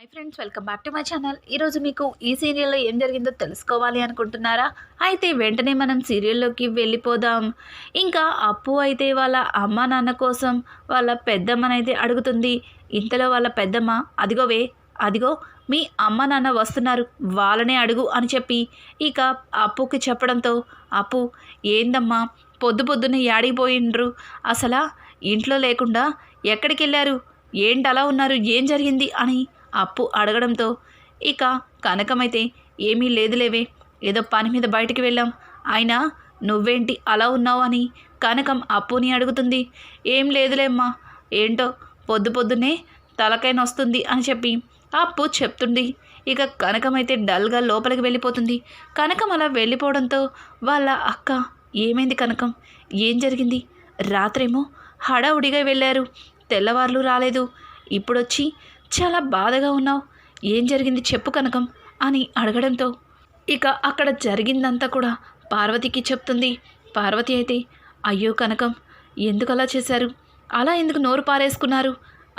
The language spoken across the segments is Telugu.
Hi friends, welcome back to my channel. ఈరోజు మీకు ఈ సీరియల్లో ఏం జరిగిందో తెలుసుకోవాలి అనుకుంటున్నారా? అయితే వెంటనే మనం సీరియల్లోకి వెళ్ళిపోదాం. ఇంకా అప్పు అయితే వాళ్ళ అమ్మ నాన్న కోసం వాళ్ళ పెద్దమ్మనైతే అడుగుతుంది. ఇంతలో వాళ్ళ పెద్దమ్మ, అదిగోవే, అదిగో మీ అమ్మ నాన్న వస్తున్నారు, వాళ్ళనే అడుగు అని చెప్పి ఇక అప్పుకి చెప్పడంతో, అప్పు, ఏందమ్మా పొద్దు పొద్దున్న యాడిపోయిండ్రు, అసలు ఇంట్లో లేకుండా ఎక్కడికి వెళ్ళారు, ఏంటి అలా ఉన్నారు, ఏం జరిగింది అని అప్పు అడగడంతో ఇక కనకమైతే, ఏమీ లేదులేవే, ఏదో పని మీద బయటికి వెళ్ళాం, అయినా నువ్వేంటి అలా ఉన్నావు అని కనకం అప్పుని అడుగుతుంది. ఏం లేదులేమ్మా, ఏంటో పొద్దు పొద్దున్నే తలకాయ నొస్తుంది అని చెప్పి అప్పు చెప్తుంది. ఇక కనకమైతే డల్గా లోపలికి వెళ్ళిపోతుంది. కనకం అలా వెళ్ళిపోవడంతో వాళ్ళ అక్క, ఏమైంది కనకం, ఏం జరిగింది, రాత్రేమో హడావుడిగా వెళ్ళారు, తెల్లవార్లు రాలేదు, ఇప్పుడొచ్చి చాలా బాధగా ఉన్నావు, ఏం జరిగింది చెప్పు కనకం అని అడగడంతో ఇక అక్కడ జరిగిందంతా కూడా పార్వతికి చెప్తుంది. పార్వతి అయితే, అయ్యో కనకం, ఎందుకు అలా చేశారు, అలా ఎందుకు నోరు పారేసుకున్నారు,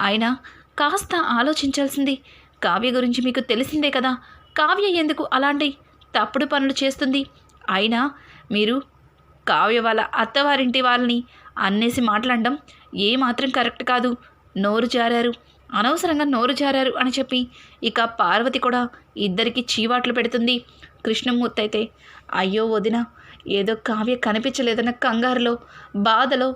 అయినా కాస్త ఆలోచించాల్సింది, కావ్య గురించి మీకు తెలిసిందే కదా, కావ్య ఎందుకు అలాంటి తప్పుడు పనులు చేస్తుంది, అయినా మీరు కావ్య వాళ్ళ అత్తవారింటి వాళ్ళని అన్నేసి మాట్లాడడం ఏమాత్రం కరెక్ట్ కాదు, నోరు జారారు, అనవసరంగా నోరు జారారు అని చెప్పి ఇక పార్వతి కూడా ఇద్దరికి చీవాట్లు పెడుతుంది. కృష్ణమూర్తి అయితే, అయ్యో వదిన, ఏదో కావ్య కనిపించలేదన్న కంగారులో బాధలో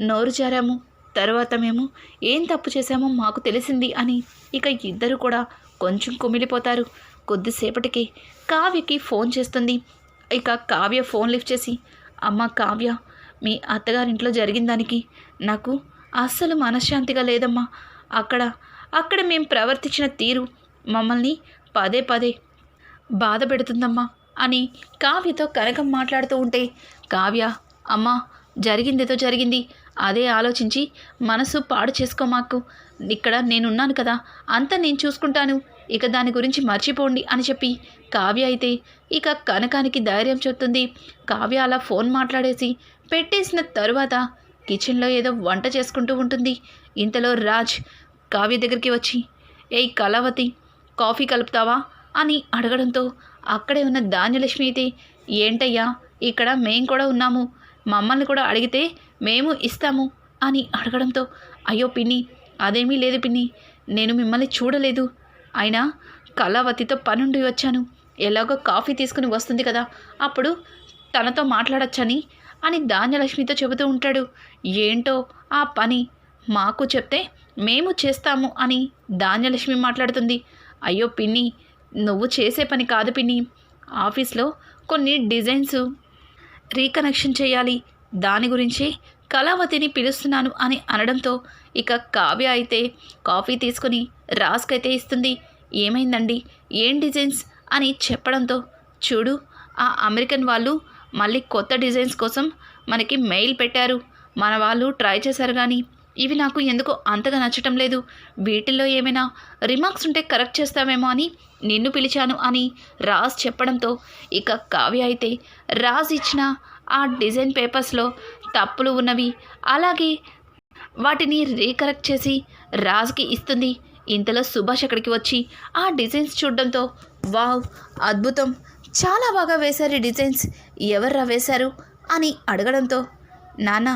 నోరు జారాము, తర్వాత మేము ఏం తప్పు చేశామో మాకు తెలిసింది అని ఇక ఇద్దరు కూడా కొంచెం కుమిలిపోతారు. కొద్దిసేపటికి కావ్యకి ఫోన్ చేస్తుంది. ఇక కావ్య ఫోన్ లిఫ్ట్ చేసి, అమ్మ కావ్య, మీ అత్తగారింట్లో జరిగిన దానికి నాకు అస్సలు మనశ్శాంతిగా లేదమ్మా, అక్కడ మేము ప్రవర్తించిన తీరు మమ్మల్ని పదే పదే బాధ పెడుతుందమ్మా అని కావ్యతో కనకం మాట్లాడుతూ ఉంటే, కావ్య, అమ్మా జరిగిందేదో జరిగింది, అదే ఆలోచించి మనసు పాడు చేసుకోమాకు, ఇక్కడ నేనున్నాను కదా, అంతా నేను చూసుకుంటాను, ఇక దాని గురించి మర్చిపోండి అని చెప్పి కావ్య అయితే ఇక కనకానికి ధైర్యం చెప్తుంది. కావ్య అలా ఫోన్ మాట్లాడేసి పెట్టేసిన తరువాత కిచెన్లో ఏదో వంట చేసుకుంటూ ఉంటుంది. ఇంతలో రాజ్ కావ్య దగ్గరికి వచ్చి, ఏయ్ కళావతి, కాఫీ కలుపుతావా అని అడగడంతో అక్కడే ఉన్న ధాన్యలక్ష్మి అయితే, ఏంటయ్యా, ఇక్కడ మేం కూడా ఉన్నాము, మమ్మల్ని కూడా అడిగితే మేము ఇస్తాము అని అడగడంతో, అయ్యో పిన్ని, అదేమీ లేదు పిన్ని, నేను మిమ్మల్ని చూడలేదు, అయినా కళావతితో పనుండి వచ్చాను, ఎలాగో కాఫీ తీసుకుని వస్తుంది కదా, అప్పుడు తనతో మాట్లాడచ్చని అని ధాన్యలక్ష్మితో చెబుతూ ఉంటాడు. ఏంటో ఆ పని మాకు చెప్తే మేము చేస్తాము అని ధాన్యలక్ష్మి మాట్లాడుతుంది. అయ్యో పిన్ని, నువ్వు చేసే పని కాదు పిన్ని, ఆఫీస్లో కొన్ని డిజైన్స్ రీకనెక్షన్ చేయాలి, దాని గురించి కళావతిని పిలుస్తున్నాను అని అనడంతో ఇక కావ్య అయితే కాఫీ తీసుకుని రాజ్కైతే ఇస్తుంది. ఏమైందండి, ఏం డిజైన్స్ అని చెప్పడంతో, చూడు, ఆ అమెరికన్ వాళ్ళు మళ్ళీ కొత్త డిజైన్స్ కోసం మనకి మెయిల్ పెట్టారు, మన వాళ్ళు ట్రై చేశారు, కానీ ఇవి నాకు ఎందుకో అంతగా నచ్చటం లేదు, వీటిల్లో ఏమైనా రిమార్క్స్ ఉంటే కరెక్ట్ చేస్తామేమో అని నిన్ను పిలిచాను అని రాజ్ చెప్పడంతో ఇక కావ్య అయితే రాజ్ ఇచ్చిన ఆ డిజైన్ పేపర్స్లో తప్పులు ఉన్నవి, అలాగే వాటిని రీకరెక్ట్ చేసి రాజ్కి ఇస్తుంది. ఇంతలో సుభాష్ అక్కడికి వచ్చి ఆ డిజైన్స్ చూడడంతో, వావ్, అద్భుతం, చాలా బాగా వేశారు ఈ డిజైన్స్, ఎవర్రా వేశారు అని అడగడంతో, నాన్న,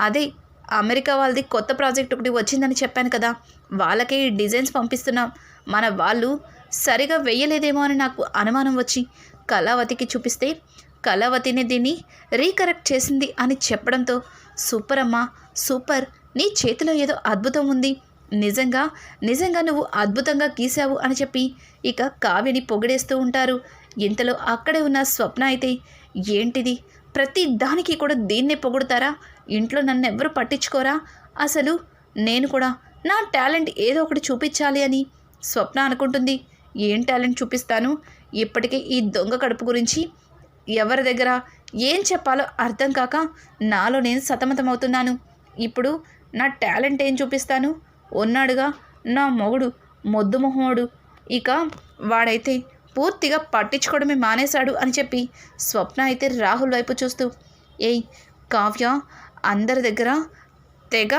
అదే అమెరికా వాళ్ళది కొత్త ప్రాజెక్ట్ ఒకటి వచ్చిందని చెప్పాను కదా, వాళ్ళకే ఈ డిజైన్స్ పంపిస్తున్నాం, మన వాళ్ళు సరిగా వేయలేదేమో అని నాకు అనుమానం వచ్చి కళావతికి చూపిస్తే కళావతిని దీన్ని రీకరెక్ట్ చేసింది అని చెప్పడంతో, సూపర్ అమ్మా, సూపర్, నీ చేతిలో ఏదో అద్భుతం ఉంది, నిజంగా నువ్వు అద్భుతంగా గీసావు అని చెప్పి ఇక కావ్యని పొగిడేస్తూ ఉంటారు. ఇంతలో అక్కడే ఉన్న స్వప్న అయితే, ఏంటిది, ప్రతి దానికి కూడా దీన్నే పొగుడతారా, ఇంట్లో నన్ను ఎవ్వరు పట్టించుకోరా, అసలు నేను కూడా నా టాలెంట్ ఏదో ఒకటి చూపించాలి అని స్వప్న అనుకుంటుంది. ఏం టాలెంట్ చూపిస్తాను, ఇప్పటికే ఈ దొంగ కడుపు గురించి ఎవరి దగ్గర ఏం చెప్పాలో అర్థం కాక నాలో నేను సతమతమవుతున్నాను, ఇప్పుడు నా టాలెంట్ ఏం చూపిస్తాను, ఉన్నాడుగా నా మొగుడు మొద్దు మొహోడు, ఇక వాడైతే పూర్తిగా పట్టించుకోవడమే మానేశాడు అని చెప్పి స్వప్న అయితే రాహుల్ వైపు చూస్తూ, ఏయ్ కావ్య, అందరి దగ్గర తెగ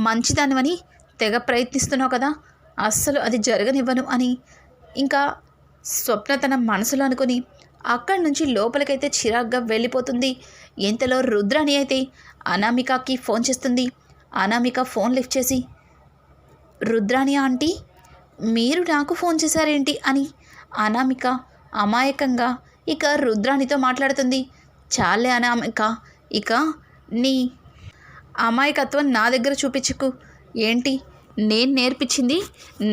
మంచిదానివని తెగ ప్రయత్నిస్తున్నావు కదా, అస్సలు అది జరగనివ్వను అని ఇంకా స్వప్న తన మనసులో అనుకుని అక్కడి నుంచి లోపలికైతే చిరాగ్గా వెళ్ళిపోతుంది. ఇంతలో రుద్రాణి అయితే అనామికకి ఫోన్ చేస్తుంది. అనామిక ఫోన్ లిఫ్ట్ చేసి, రుద్రాణి ఆంటీ, మీరు నాకు ఫోన్ చేశారేంటి అని అనామిక అమాయకంగా ఇక రుద్రాణితో మాట్లాడుతుంది. చాలే అనామిక, ఇక నీ అమాయకత్వం నా దగ్గర చూపించుకు. ఏంటి నేను నేర్పించింది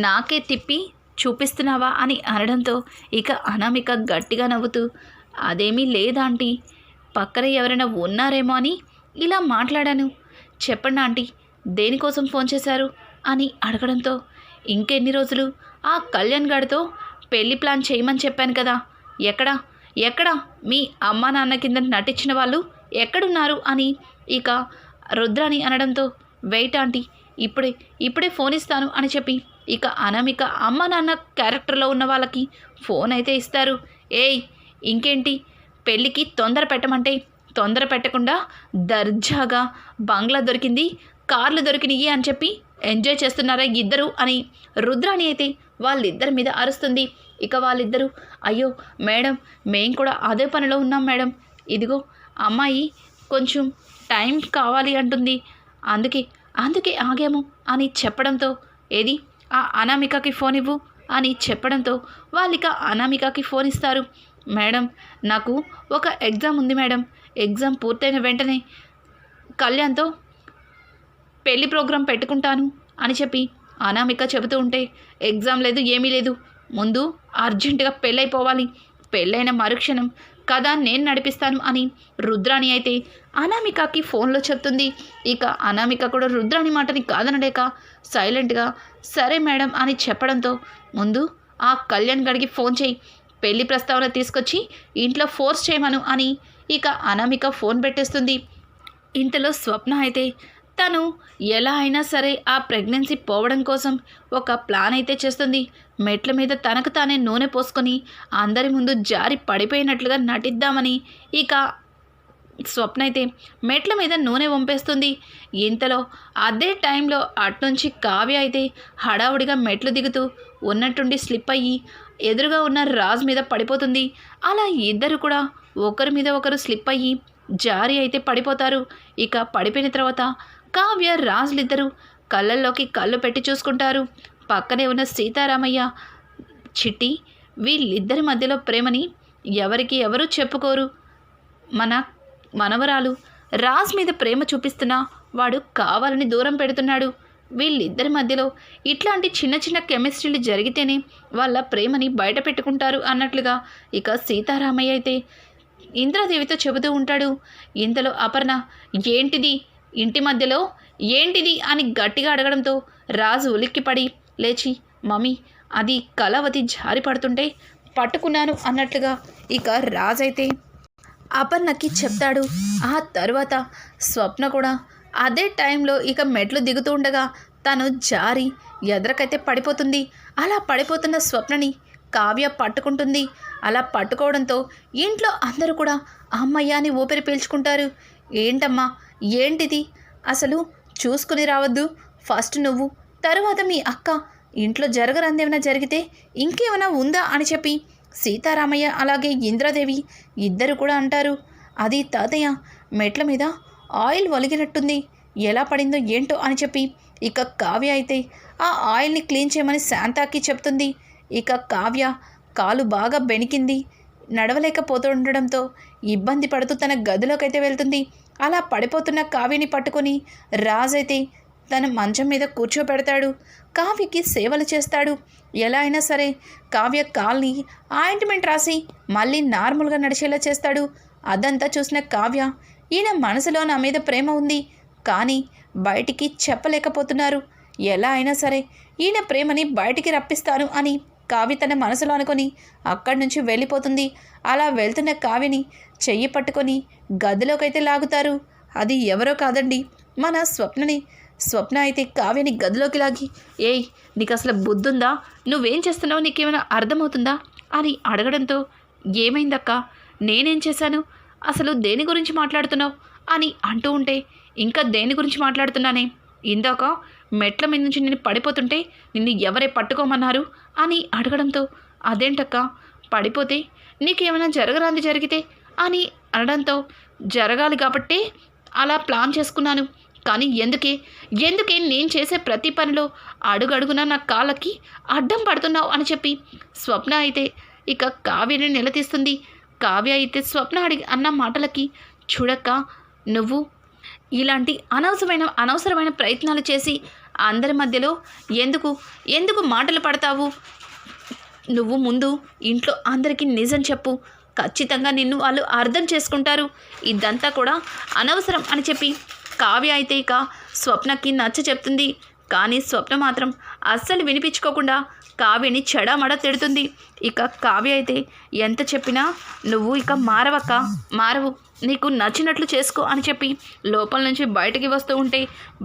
నాకే తిప్పి చూపిస్తున్నావా అని అనడంతో ఇక అనామిక గట్టిగా నవ్వుతూ, అదేమీ లేదాంటీ, పక్కన ఎవరైనా ఉన్నారేమో అని ఇలా మాట్లాడాను. చెప్పండి ఆంటీ, దేనికోసం ఫోన్ చేశారు అని అడగడంతో, ఇంకెన్ని రోజులు ఆ కళ్యాణ్ గారితో పెళ్లి ప్లాన్ చేయమని చెప్పాను కదా, ఎక్కడా మీ అమ్మా నాన్న కింద నటించిన వాళ్ళు ఎక్కడున్నారు అని ఇక రుద్రాణి అనడంతో, వెయిట్ ఆంటీ, ఇప్పుడే ఫోన్ ఇస్తాను అని చెప్పి ఇక అనామిక అమ్మ నాన్న క్యారెక్టర్లో ఉన్న వాళ్ళకి ఫోన్ అయితే ఇస్తారు. ఏయ్, ఇంకేంటి, పెళ్ళికి తొందర పెట్టమంటే తొందర పెట్టకుండా దర్జాగా బంగ్లా దొరికింది, కార్లు దొరికినాయి అని చెప్పి ఎంజాయ్ చేస్తున్నారా ఇద్దరు అని రుద్రాణి అయితే వాళ్ళిద్దరి మీద అరుస్తుంది. ఇక వాళ్ళిద్దరూ, అయ్యో మేడం, మేం కూడా అదే పనిలో ఉన్నాం మేడం, ఇదిగో అమ్మాయి కొంచెం టైం కావాలి అంటుంది, అందుకే ఆగాము అని చెప్పడంతో, ఏది ఆ అనామికకి ఫోన్ ఇవ్వు అని చెప్పడంతో వాళ్ళిక అనామికకి ఫోన్ ఇస్తారు. మేడం, నాకు ఒక ఎగ్జామ్ ఉంది మేడం, ఎగ్జామ్ పూర్తయిన వెంటనే కళ్యాణ్తో పెళ్లి ప్రోగ్రాం పెట్టుకుంటాను అని చెప్పి అనామిక చెబుతూ ఉంటే, ఎగ్జామ్ లేదు ఏమీ లేదు, ముందు అర్జెంటుగా పెళ్ళైపోవాలి, పెళ్ళైన మరుక్షణం కథ నేను నడిపిస్తాను అని రుద్రాణి అయితే అనామికకి ఫోన్లో చెప్తుంది. ఇక అనామిక కూడా రుద్రాణి మాటని కాదనలేక సైలెంట్గా సరే మేడం అని చెప్పడంతో, ముందు ఆ కళ్యాణ్ గడికి ఫోన్ చేయి, పెళ్లి ప్రస్తావన తీసుకొచ్చి ఇంట్లో ఫోర్స్ చేయమను అని ఇక అనామిక ఫోన్ పెట్టేస్తుంది. ఇంతలో స్వప్న అయితే తను ఎలా అయినా సరే ఆ ప్రెగ్నెన్సీ పోవడం కోసం ఒక ప్లాన్ అయితే చేస్తుంది. మెట్ల మీద తనకు తానే నూనె పోసుకొని అందరి ముందు జారి పడిపోయినట్లుగా నటిద్దామని ఇక స్వప్న అయితే మెట్ల మీద నూనె వంపేస్తుంది. ఇంతలో అదే టైంలో అట్నుంచి కావ్య అయితే హడావుడిగా మెట్లు దిగుతూ ఉన్నట్టుండి స్లిప్ అయ్యి ఎదురుగా ఉన్న రాజ్ మీద పడిపోతుంది. అలా ఇద్దరు కూడా ఒకరి మీద ఒకరు స్లిప్ అయ్యి జారి అయితే పడిపోతారు. ఇక పడిపోయిన తర్వాత కావ్య రాజులిద్దరూ కళ్ళల్లోకి కళ్ళు పెట్టి చూసుకుంటారు. పక్కనే ఉన్న సీతారామయ్య, చిట్టి, వీళ్ళిద్దరి మధ్యలో ప్రేమని ఎవరికి ఎవరు చెప్పుకోరు. మన మనవరాలు రాజ్ మీద ప్రేమ చూపిస్తున్నా వాడు కావాలని దూరం పెడుతున్నాడు. వీళ్ళిద్దరి మధ్యలో ఇట్లాంటి చిన్న చిన్న కెమిస్ట్రీలు జరిగితేనే వాళ్ళ ప్రేమని బయట పెట్టుకుంటారు అన్నట్లుగా ఇక సీతారామయ్య అయితే ఇంద్రాదేవితో చెబుతూ ఉంటాడు. ఇంతలో అపర్ణ, ఏంటిది ఇంటి మధ్యలో ఏంటిది అని గట్టిగా అడగడంతో రాజు ఉలిక్కిపడి లేచి, మమ్మీ, అది కళావతి జారి పడుతుంటే పట్టుకున్నాను అన్నట్లుగా ఇక రాజైతే అపర్ణకి చెప్తాడు. ఆ తర్వాత స్వప్న కూడా అదే టైంలో ఇక మెట్లు దిగుతూ ఉండగా తను జారి ఎదరకైతే పడిపోతుంది. అలా పడిపోతున్న స్వప్నని కావ్య పట్టుకుంటుంది. అలా పట్టుకోవడంతో ఇంట్లో అందరూ కూడా అమ్మయ్య అని ఊపిరి పీల్చుకుంటారు. ఏంటమ్మా, ఏంటిది, అసలు చూసుకుని రావద్దు, ఫస్ట్ నువ్వు, తరువాత మీ అక్క, ఇంట్లో జరగరందేమైనా జరిగితే ఇంకేమైనా ఉందా అని చెప్పి సీతారామయ్య అలాగే ఇంద్రాదేవి ఇద్దరు కూడా అంటారు. అది తాతయ్య, మెట్ల మీద ఆయిల్ ఒలిగినట్టుంది, ఎలా పడిందో ఏంటో అని చెప్పి ఇక కావ్య అయితే ఆ ఆయిల్ని క్లీన్ చేయమని శాంతాకి చెప్తుంది. ఇక కావ్య కాలు బాగా బెణికింది, నడవలేకపోతుండడంతో ఇబ్బంది పడుతూ తన గదిలోకైతే వెళ్తుంది. అలా పడిపోతున్న కావ్యని పట్టుకొని రాజైతే తన మంచం మీద కూర్చోపెడతాడు. కావ్యకి సేవలు చేస్తాడు. ఎలా అయినా సరే కావ్య కాల్ని ఆయింట్మెంట్ రాసి మళ్ళీ నార్మల్గా నడిచేలా చేస్తాడు. అదంతా చూసిన కావ్య, ఈయన మనసులో నా మీద ప్రేమ ఉంది, కానీ బయటికి చెప్పలేకపోతున్నారు, ఎలా అయినా సరే ఈయన ప్రేమని బయటికి రప్పిస్తాను అని కావ్య తన మనసులో అనుకొని అక్కడి నుంచి వెళ్ళిపోతుంది. అలా వెళ్తున్న కావ్యని చెయ్యి పట్టుకొని గదిలోకైతే లాగుతారు. అది ఎవరో కాదండి, మన స్వప్నని. స్వప్న అయితే కావ్యని గదిలోకి లాగి, ఏయ్, నీకు అసలు బుద్ధుందా, నువ్వేం చేస్తున్నావు, నీకేమైనా అర్థమవుతుందా అని అడగడంతో, ఏమైందక్క, నేనేం చేశాను, అసలు దేని గురించి మాట్లాడుతున్నావు అని అంటూ ఉంటే, ఇంకా దేని గురించి మాట్లాడుతున్నానే, ఇందాక మెట్ల మీద నుంచి నేను పడిపోతుంటే నిన్ను ఎవరే పట్టుకోమన్నారు అని అడగడంతో, అదేంటక్క పడిపోతే నీకేమైనా జరగరాంది జరిగితే అని అనడంతో, జరగాలి కాబట్టే అలా ప్లాన్ చేసుకున్నాను. కానీ ఎందుకే నేను చేసే ప్రతి పనిలో అడుగడుగునా నా కాళ్ళకి అడ్డం పడుతున్నావు అని చెప్పి స్వప్న అయితే ఇక కావ్యని నిలదీస్తుంది. కావ్య అయితే స్వప్న అన్న మాటలకి, చూడక్క నువ్వు ఇలాంటి అనవసరమైన ప్రయత్నాలు చేసి అందరి మధ్యలో ఎందుకు మాటలు పడతావు? నువ్వు ముందు ఇంట్లో అందరికీ నిజం చెప్పు, ఖచ్చితంగా నిన్ను వాళ్ళు అర్థం చేసుకుంటారు. ఇదంతా కూడా అనవసరం అని చెప్పి కావ్య అయితే ఇక స్వప్నకి నచ్చ చెప్తుంది. కానీ స్వప్న మాత్రం అస్సలు వినిపించుకోకుండా కావ్యని చెడామడ తిడుతుంది. ఇక కావ్య అయితే ఎంత చెప్పినా నువ్వు ఇక మారవు, నీకు నచ్చినట్లు చేసుకో అని చెప్పి లోపల నుంచి బయటకి వస్తూ ఉంటే,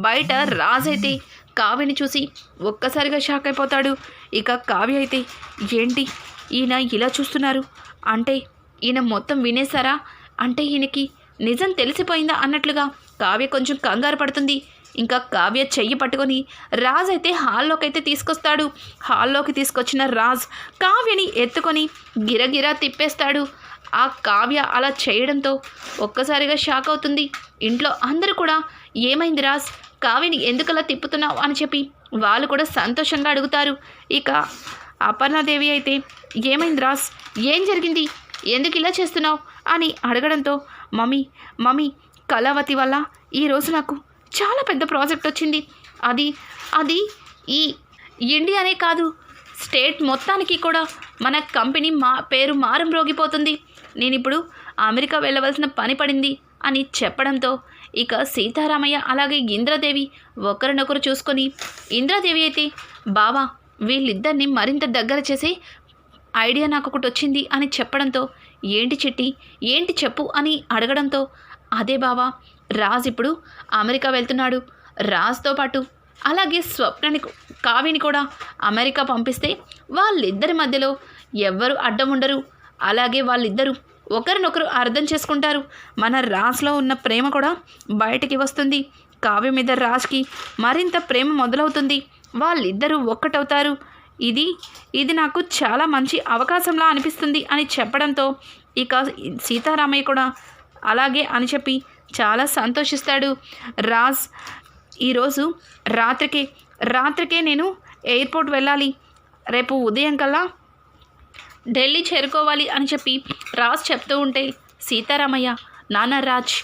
బయట రాజైతే కావ్యని చూసి ఒక్కసారిగా షాక్ అయిపోతాడు. ఇక కావ్య అయితే, ఏంటి ఈయన ఇలా చూస్తున్నారు, అంటే ఈయన మొత్తం వినేశారా, అంటే ఈయనకి నిజం తెలిసిపోయిందా అన్నట్లుగా కావ్య కొంచెం కంగారు పడుతుంది. ఇంకా కావ్య చెయ్యి పట్టుకొని రాజ్ అయితే హాల్లోకి అయితే తీసుకొస్తాడు. హాల్లోకి తీసుకొచ్చిన రాజ్ కావ్యని ఎత్తుకొని గిరగిరా తిప్పేస్తాడు. ఆ కావ్య అలా చేయడంతో ఒక్కసారిగా షాక్ అవుతుంది. ఇంట్లో అందరూ కూడా, ఏమైంది రాజ్, కావ్యని ఎందుకలా తిప్పుతున్నావు అని చెప్పి వాళ్ళు కూడా సంతోషంగా అడుగుతారు. ఇక అపర్ణాదేవి అయితే, ఏమైంది రాజ్, ఏం జరిగింది, ఎందుకు ఇలా చేస్తున్నావు అని అడగడంతో, మమ్మీ కళావతి వల్ల ఈరోజు నాకు చాలా పెద్ద ప్రాజెక్ట్ వచ్చింది. అది ఈ ఇండియానే కాదు, స్టేట్ మొత్తానికి కూడా మన కంపెనీ పేరు మారుమ్రోగిపోతుంది. నేను ఇప్పుడు అమెరికా వెళ్ళవలసిన పని పడింది అని చెప్పడంతో ఇక సీతారామయ్య అలాగే ఇంద్రాదేవి ఒకరినొకరు చూసుకొని, ఇంద్రాదేవి అయితే, బావా వీళ్ళిద్దరిని మరింత దగ్గర చేసి ఐడియా నాకు ఒకటి వచ్చింది అని చెప్పడంతో, ఏంటి చిట్టి, ఏంటి చెప్పు అని అడగడంతో, అదే బావా, రాజ్ ఇప్పుడు అమెరికా వెళ్తున్నాడు. రాజ్తో పాటు అలాగే స్వప్నని కావ్యని కూడా అమెరికా పంపిస్తే వాళ్ళిద్దరి మధ్యలో ఎవ్వరు అడ్డం ఉండరు. అలాగే వాళ్ళిద్దరూ ఒకరినొకరు అర్థం చేసుకుంటారు. మన రాజ్లో ఉన్న ప్రేమ కూడా బయటికి వస్తుంది. కావ్య మీద రాజ్కి మరింత ప్రేమ మొదలవుతుంది. వాళ్ళిద్దరూ ఒక్కటవుతారు. ఇది నాకు చాలా మంచి అవకాశంలా అనిపిస్తుంది అని చెప్పడంతో ఇక సీతారామయ్య కూడా అలాగే అని చెప్పి చాలా సంతోషిస్తాడు. రాజ్ ఈరోజు రాత్రికే నేను ఎయిర్పోర్ట్ వెళ్ళాలి, రేపు ఉదయం కల్లా ఢిల్లీ చేరుకోవాలి అని చెప్పి రాజ్ చెప్తూ ఉంటే, సీతారామయ్య, నాన్న రాజ్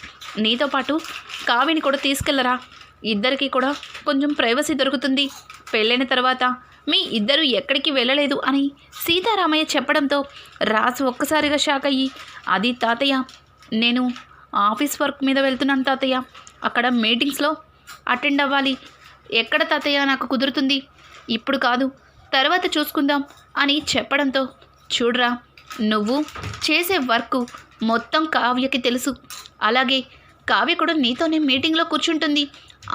నీతో పాటు కావ్యని కూడా తీసుకెళ్ళరా, ఇద్దరికి కూడా కొంచెం ప్రైవసీ దొరుకుతుంది, పెళ్ళైన తర్వాత మీ ఇద్దరు ఎక్కడికి వెళ్ళలేదు అని సీతారామయ్య చెప్పడంతో రాజు ఒక్కసారిగా షాక్ అయ్యి, అది తాతయ్య, నేను ఆఫీస్ వర్క్ మీద వెళ్తున్నాను తాతయ్య, అక్కడ మీటింగ్స్లో అటెండ్ అవ్వాలి, ఎక్కడ తాతయ్య నాకు కుదురుతుంది, ఇప్పుడు కాదు తర్వాత చూసుకుందాం అని చెప్పడంతో, చూడరా నువ్వు చేసే వర్క్ మొత్తం కావ్యకి తెలుసు, అలాగే కావ్య కూడా నీతోనే మీటింగ్లో కూర్చుంటుంది,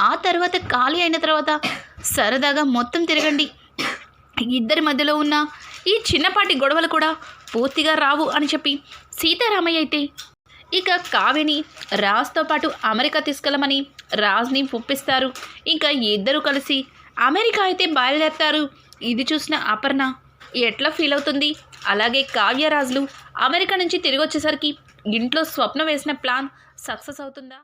ఆ తర్వాత ఖాళీ అయిన తర్వాత సరదాగా మొత్తం తిరగండి, ఇద్దరి మధ్యలో ఉన్న ఈ చిన్నపాటి గొడవలు కూడా పూర్తిగా రావు అని చెప్పి సీతారామయ్య అయితే ఇక కావ్యని రాజ్తో పాటు అమెరికా తీసుకెళ్ళమని రాజ్ని ఒప్పిస్తారు. ఇంకా ఇద్దరు కలిసి అమెరికా అయితే బయలుదేరుతారు. ఇది చూసిన అపర్ణ ఎట్లా ఫీల్ అవుతుంది, అలాగే కావ్యరాజులు అమెరికా నుంచి తిరిగి వచ్చేసరికి ఇంట్లో స్వప్న వేసిన ప్లాన్ సక్సెస్ అవుతుందా?